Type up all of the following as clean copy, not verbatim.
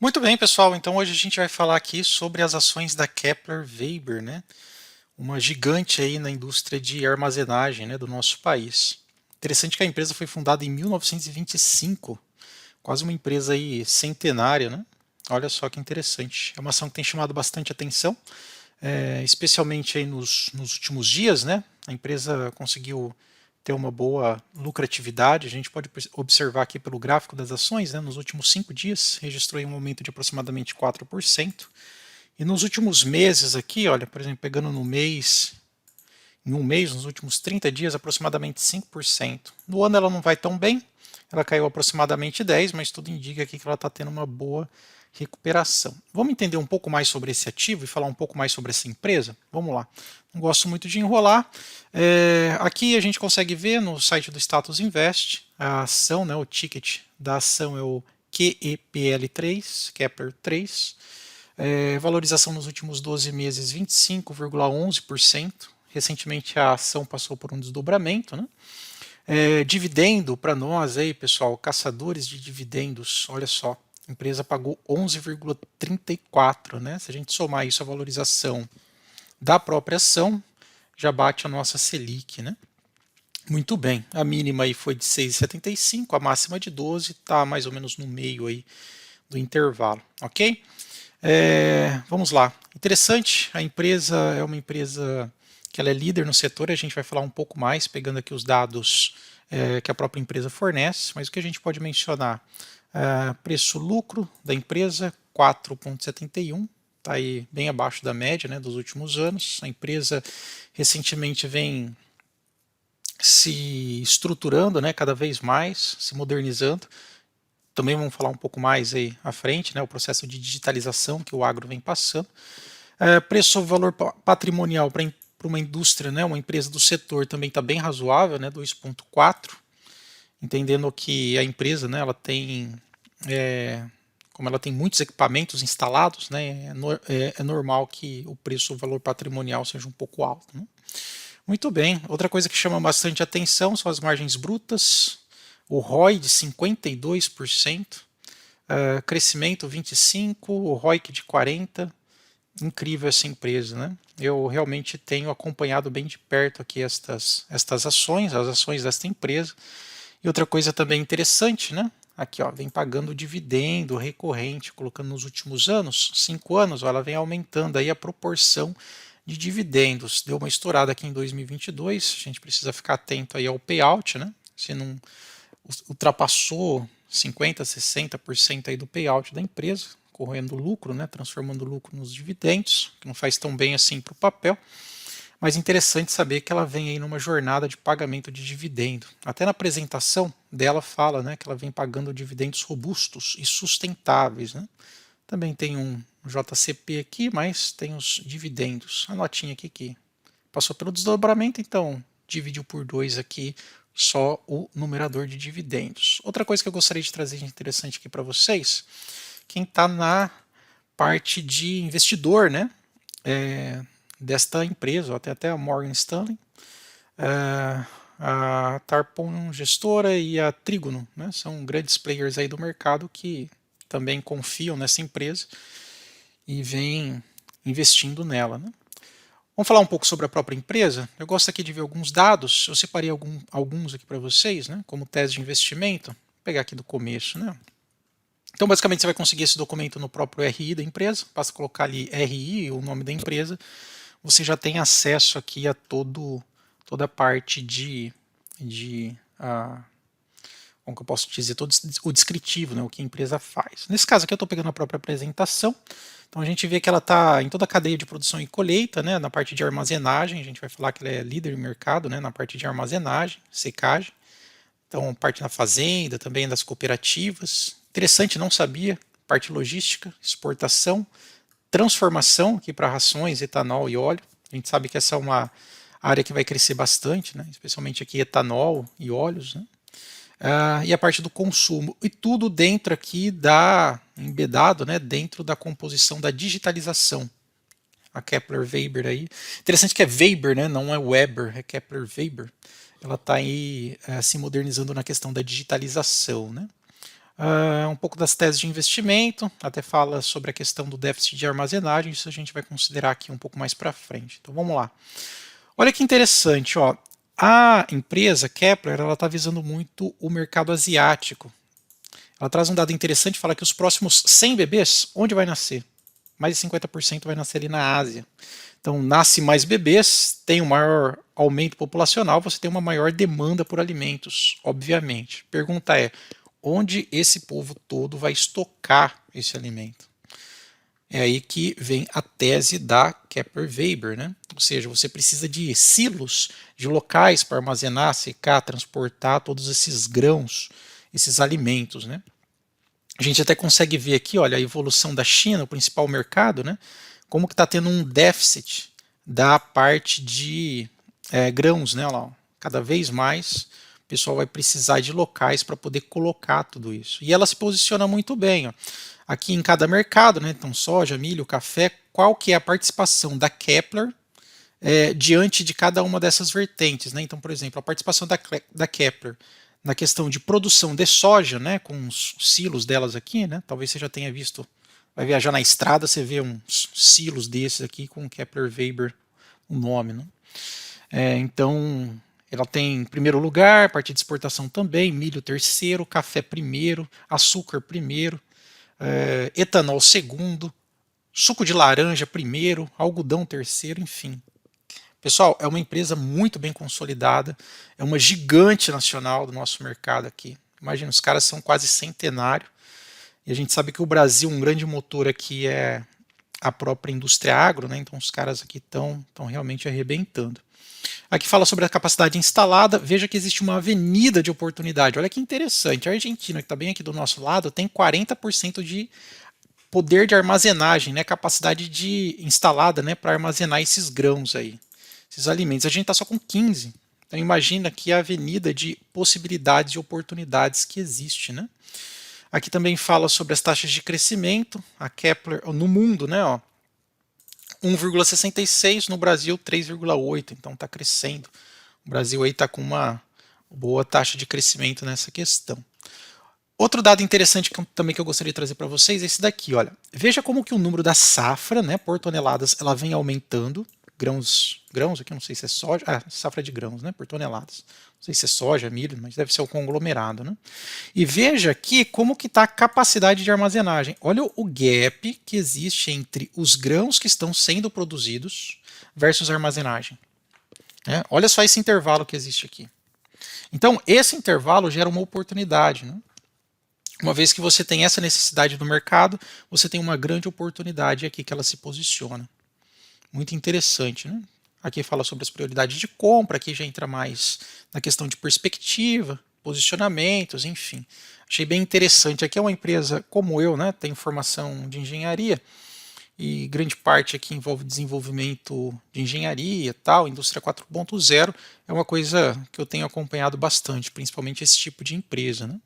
Muito bem, pessoal. Então hoje a gente vai falar aqui sobre as ações da Kepler Weber, né? Uma gigante aí na indústria de armazenagem, né, do nosso país. Interessante que a empresa foi fundada em 1925, quase uma empresa aí centenária, né? Olha só que interessante. É uma ação que tem chamado bastante atenção, especialmente aí nos últimos dias, né? A empresa conseguiu ter uma boa lucratividade. A gente pode observar aqui pelo gráfico das ações, né? Nos últimos 5 dias registrou um aumento de aproximadamente 4%. E nos últimos meses aqui, olha, por exemplo, pegando no mês, em um mês, nos últimos 30 dias, aproximadamente 5%. No ano ela não vai tão bem, ela caiu aproximadamente 10%, mas tudo indica aqui que ela está tendo uma boa recuperação. Vamos entender um pouco mais sobre esse ativo e falar um pouco mais sobre essa empresa? Vamos lá. Não gosto muito de enrolar. Aqui a gente consegue ver no site do Status Invest a ação, né, o ticket da ação é o QEPL3, Kepler 3. Valorização nos últimos 12 meses 25,11%. Recentemente a ação passou por um desdobramento, né? Dividendo para nós aí, pessoal, caçadores de dividendos, olha só, a empresa pagou 11,34, né? Se a gente somar isso à valorização da própria ação, já bate a nossa Selic, né? Muito bem, a mínima aí foi de 6,75, a máxima de 12, está mais ou menos no meio aí do intervalo, ok? Vamos lá. Interessante, a empresa é uma empresa que ela é líder no setor, a gente vai falar um pouco mais, pegando aqui os dados que a própria empresa fornece, mas o que a gente pode mencionar? Preço-lucro da empresa, 4,71, está aí bem abaixo da média, né, dos últimos anos. A empresa recentemente vem se estruturando, né, cada vez mais, se modernizando. Também vamos falar um pouco mais aí à frente, né, o processo de digitalização que o agro vem passando. Preço sobre valor patrimonial para uma indústria, né, uma empresa do setor também está bem razoável, né, 2,4, entendendo que a empresa, né, ela tem, como ela tem muitos equipamentos instalados, né, é normal que o preço sobre valor patrimonial seja um pouco alto, né? Muito bem. Outra coisa que chama bastante atenção são as margens brutas, o ROI de 52%, crescimento 25%, o ROIC de 40%. Incrível essa empresa, né? Eu realmente tenho acompanhado bem de perto aqui estas ações, as ações desta empresa. E outra coisa também interessante, né? Aqui, ó, vem pagando dividendo recorrente, colocando nos últimos anos, 5 anos, ó, ela vem aumentando aí a proporção de dividendos. Deu uma estourada aqui em 2022, a gente precisa ficar atento aí ao payout, né? Se não ultrapassou 50, 60% aí do payout da empresa, correndo lucro, né, transformando lucro nos dividendos, que não faz tão bem assim para o papel. Mas interessante saber que ela vem aí numa jornada de pagamento de dividendo. Até na apresentação dela fala, né, que ela vem pagando dividendos robustos e sustentáveis, né? Também tem um JCP aqui, mas tem os dividendos. A notinha aqui que passou pelo desdobramento, então dividiu por 2 aqui só o numerador de dividendos. Outra coisa que eu gostaria de trazer de interessante aqui para vocês, quem está na parte de investidor, né, desta empresa, ou até a Morgan Stanley, a Tarpon Gestora e a Trígono, né, são grandes players aí do mercado que também confiam nessa empresa e vêm investindo nela, né? Vamos falar um pouco sobre a própria empresa. Eu gosto aqui de ver alguns dados. Eu separei alguns aqui para vocês, né, como tese de investimento. Vou pegar aqui do começo, né? Então, basicamente, você vai conseguir esse documento no próprio RI da empresa. Basta colocar ali RI, o nome da empresa. Você já tem acesso aqui a toda a parte como que eu posso dizer, todo o descritivo, né, o que a empresa faz. Nesse caso aqui eu estou pegando a própria apresentação. Então a gente vê que ela está em toda a cadeia de produção e colheita, né, na parte de armazenagem. A gente vai falar que ela é líder no mercado, né, na parte de armazenagem, secagem. Então, parte na fazenda, também das cooperativas. Interessante, não sabia. Parte logística, exportação, transformação aqui para rações, etanol e óleo. A gente sabe que essa é uma área que vai crescer bastante, né? Especialmente aqui etanol e óleos, né? E a parte do consumo. E tudo dentro aqui embedado, né? Dentro da composição da digitalização. A Kepler Weber aí. Interessante que é Weber, né? Não é Weber, é Kepler Weber. Ela está aí se modernizando na questão da digitalização, né? Um pouco das teses de investimento, até fala sobre a questão do déficit de armazenagem, isso a gente vai considerar aqui um pouco mais para frente. Então vamos lá. Olha que interessante, ó. A empresa Kepler, ela está visando muito o mercado asiático. Ela traz um dado interessante, fala que os próximos 100 bebês, onde vai nascer? Mais de 50% vai nascer ali na Ásia. Então, nasce mais bebês, tem um maior aumento populacional, você tem uma maior demanda por alimentos, obviamente. Pergunta é, onde esse povo todo vai estocar esse alimento? É aí que vem a tese da Kepler-Weber, né? Ou seja, você precisa de silos, de locais para armazenar, secar, transportar todos esses grãos, esses alimentos, né? A gente até consegue ver aqui, olha, a evolução da China, o principal mercado, né? Como que está tendo um déficit da parte de grãos, né? Olha lá, cada vez mais o pessoal vai precisar de locais para poder colocar tudo isso. E ela se posiciona muito bem, ó. Aqui em cada mercado, né? Então soja, milho, café, qual que é a participação da Kepler diante de cada uma dessas vertentes, né? Então, por exemplo, a participação da Kepler na questão de produção de soja, né, com os silos delas aqui, né? Talvez você já tenha visto, vai viajar na estrada, você vê uns silos desses aqui com Kepler-Weber, o nome, né? Então, ela tem em primeiro lugar, parte de exportação também, milho terceiro, café primeiro, açúcar primeiro, etanol segundo, suco de laranja primeiro, algodão terceiro, enfim. Pessoal, é uma empresa muito bem consolidada, é uma gigante nacional do nosso mercado aqui. Imagina, os caras são quase centenários e a gente sabe que o Brasil, um grande motor aqui é a própria indústria agro, né? Então os caras aqui estão realmente arrebentando. Aqui fala sobre a capacidade instalada, veja que existe uma avenida de oportunidade. Olha que interessante, a Argentina, que está bem aqui do nosso lado, tem 40% de poder de armazenagem, né? Capacidade de instalada, né? Para armazenar esses grãos aí, esses alimentos. A gente está só com 15. Então imagina aqui a avenida de possibilidades e oportunidades que existe, né? Aqui também fala sobre as taxas de crescimento, a Kepler no mundo, né? Ó, 1,66, no Brasil 3,8, então está crescendo. O Brasil aí está com uma boa taxa de crescimento nessa questão. Outro dado interessante também que eu gostaria de trazer para vocês é esse daqui, olha. Veja como que o número da safra, né, por toneladas, ela vem aumentando. Grãos aqui, não sei se é soja, safra de grãos, né, por toneladas. Não sei se é soja, milho, mas deve ser o conglomerado, né? E veja aqui como que está a capacidade de armazenagem. Olha o gap que existe entre os grãos que estão sendo produzidos versus a armazenagem. Olha só esse intervalo que existe aqui. Então, esse intervalo gera uma oportunidade, né? Uma vez que você tem essa necessidade do mercado, você tem uma grande oportunidade aqui que ela se posiciona. Muito interessante, né? Aqui fala sobre as prioridades de compra, aqui já entra mais na questão de perspectiva, posicionamentos, enfim. Achei bem interessante. Aqui é uma empresa como eu, né? Tenho formação de engenharia e grande parte aqui envolve desenvolvimento de engenharia, tal, indústria 4.0 é uma coisa que eu tenho acompanhado bastante, principalmente esse tipo de empresa, né?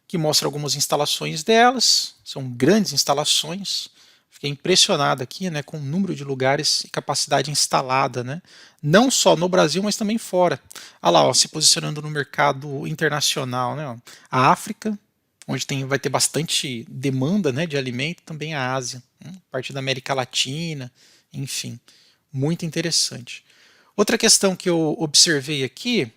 Que mostra algumas instalações delas, são grandes instalações. Fiquei impressionado aqui, né, com o número de lugares e capacidade instalada, né, não só no Brasil, mas também fora. Olha lá, ó, se posicionando no mercado internacional, né, ó, a África, onde vai ter bastante demanda, né, de alimento, também a Ásia, né, parte da América Latina, enfim, muito interessante. Outra questão que eu observei aqui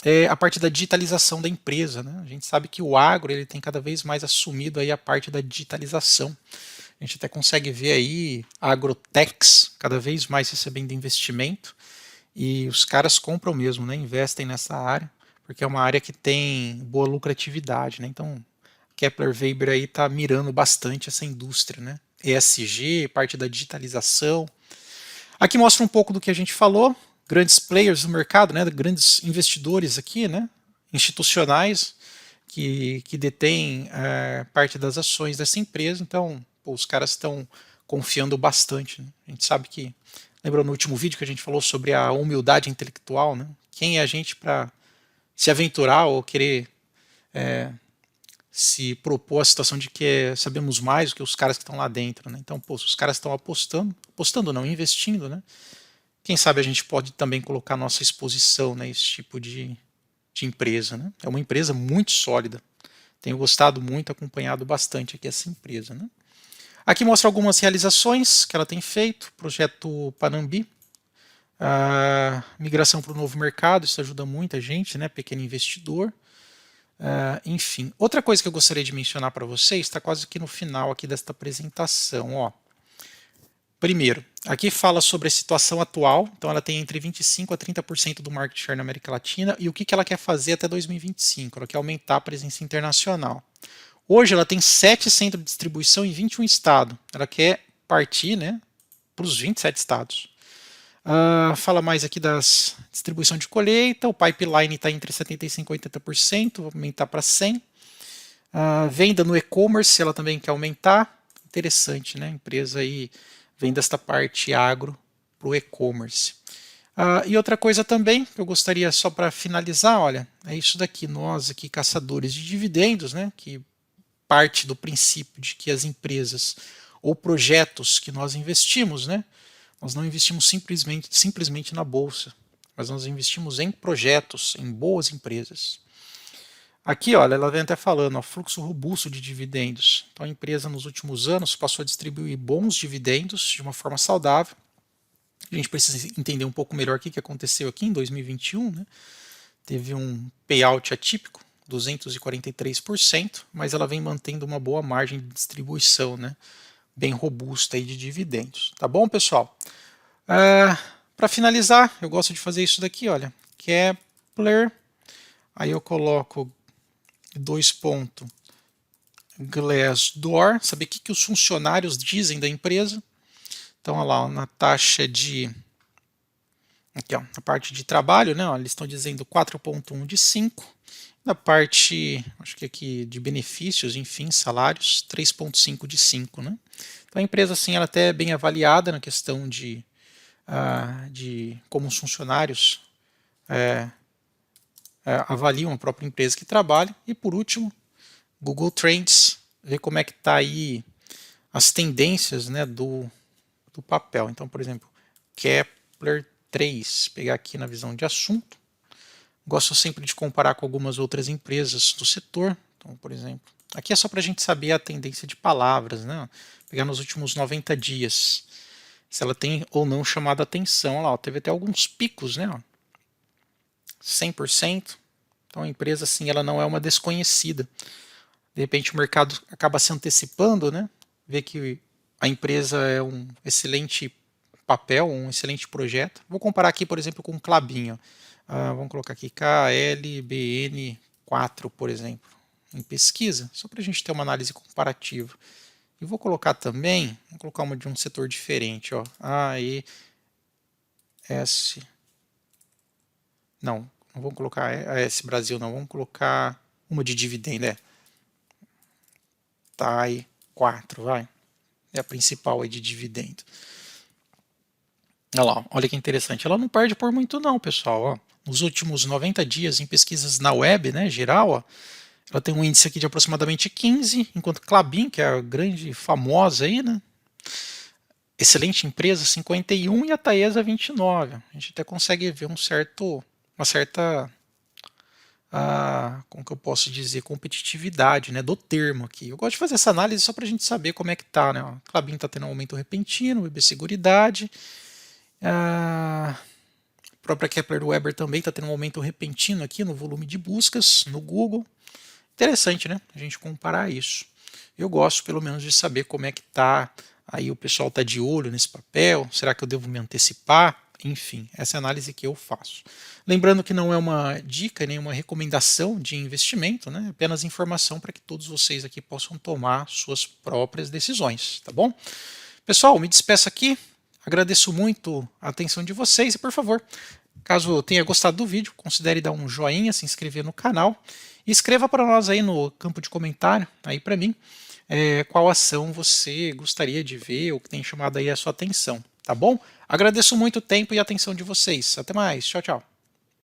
é a parte da digitalização da empresa, né? A gente sabe que o agro ele tem cada vez mais assumido aí a parte da digitalização. A gente até consegue ver aí agrotechs cada vez mais recebendo investimento e os caras compram mesmo, né? Investem nessa área, porque é uma área que tem boa lucratividade, né? Então, Kepler-Weber aí está mirando bastante essa indústria, né? ESG, parte da digitalização. Aqui mostra um pouco do que a gente falou, grandes players no mercado, né, grandes investidores aqui, né, institucionais que detêm parte das ações dessa empresa. Então, pô, os caras estão confiando bastante. Né? A gente sabe que, lembra no último vídeo que a gente falou sobre a humildade intelectual, né? Quem é a gente para se aventurar ou querer se propor a situação de que sabemos mais do que os caras que estão lá dentro, né? Então, pô, se os caras estão apostando não, investindo, né? Quem sabe a gente pode também colocar nossa exposição nesse tipo de empresa, né? É uma empresa muito sólida, Tenho gostado muito, acompanhado bastante aqui essa empresa, né? Aqui mostra algumas realizações que ela tem feito, projeto Panambi, a migração para o novo mercado, isso ajuda muita gente, né? Pequeno investidor. Enfim, outra coisa que eu gostaria de mencionar para vocês, está quase que no final aqui desta apresentação, ó. Primeiro, aqui fala sobre a situação atual, então ela tem entre 25% a 30% do market share na América Latina e o que ela quer fazer até 2025, ela quer aumentar a presença internacional. Hoje ela tem 7 centros de distribuição em 21 estados, ela quer partir, né, para os 27 estados. Fala mais aqui das distribuição de colheita, o pipeline está entre 75% e 80%, vou aumentar para 100%. Venda no e-commerce, ela também quer aumentar, interessante, né, empresa aí vem desta parte agro para o e-commerce. E outra coisa também que eu gostaria só para finalizar, olha, é isso daqui, nós aqui caçadores de dividendos, né, que parte do princípio de que as empresas ou projetos que nós investimos, né, nós não investimos simplesmente na bolsa, mas nós investimos em projetos, em boas empresas. Aqui, olha, ela vem até falando, ó, fluxo robusto de dividendos. Então a empresa nos últimos anos passou a distribuir bons dividendos de uma forma saudável. A gente precisa entender um pouco melhor o que aconteceu aqui em 2021, né? Teve um payout atípico, 243%, mas ela vem mantendo uma boa margem de distribuição, né? Bem robusta aí de dividendos. Tá bom, pessoal? Para finalizar, eu gosto de fazer isso daqui, olha, Kepler, aí eu coloco 2 pontos Glassdoor, saber o que os funcionários dizem da empresa. Então, olha lá, na taxa de... Aqui, ó, na parte de trabalho, né, ó, eles estão dizendo 4,1 de 5. Na parte, acho que aqui de benefícios, enfim, salários, 3,5 de 5. Né? Então, a empresa, assim, ela até é bem avaliada na questão de como os funcionários avaliam a própria empresa que trabalha. E por último, Google Trends, ver como é que está aí as tendências, né, do papel. Então, por exemplo, Kepler 3, pegar aqui na visão de assunto. Gosto sempre de comparar com algumas outras empresas do setor. Então, por exemplo, aqui é só para a gente saber a tendência de palavras, né? Pegar nos últimos 90 dias, se ela tem ou não chamado a atenção. Olha lá, teve até alguns picos, né? 100%. Então a empresa, assim, ela não é uma desconhecida. De repente o mercado acaba se antecipando, né? Vê que a empresa é um excelente papel, um excelente projeto. Vou comparar aqui, por exemplo, com o Klabin. Vamos colocar aqui KLBN4, por exemplo, em pesquisa, só para a gente ter uma análise comparativa. E vou colocar também, vou colocar uma de um setor diferente, ó, AES, não vamos colocar AES Brasil, não, vamos colocar uma de dividendo, TAI 4, vai, é a principal aí de dividendo. Olha lá, olha que interessante, ela não perde por muito não, pessoal, ó. Nos últimos 90 dias em pesquisas na web, né, geral, ó, ela tem um índice aqui de aproximadamente 15, enquanto Klabin, que é a grande famosa aí, né, excelente empresa, 51 e a Taesa 29. A gente até consegue ver uma certa, como que eu posso dizer, competitividade, né, do termo aqui. Eu gosto de fazer essa análise só para a gente saber como é que tá, né. A Klabin está tendo um aumento repentino, o BB Seguridade. A própria Kepler Weber também está tendo um aumento repentino aqui no volume de buscas no Google. Interessante, né? A gente comparar isso. Eu gosto, pelo menos, de saber como é que está. Aí o pessoal está de olho nesse papel. Será que eu devo me antecipar? Enfim, essa é a análise que eu faço. Lembrando que não é uma dica, nem uma recomendação de investimento, né? Apenas informação para que todos vocês aqui possam tomar suas próprias decisões, tá bom? Pessoal, me despeço aqui. Agradeço muito a atenção de vocês e, por favor, caso tenha gostado do vídeo, considere dar um joinha, se inscrever no canal e escreva para nós aí no campo de comentário, aí para mim, qual ação você gostaria de ver ou que tem chamado aí a sua atenção, tá bom? Agradeço muito o tempo e a atenção de vocês. Até mais. Tchau, tchau.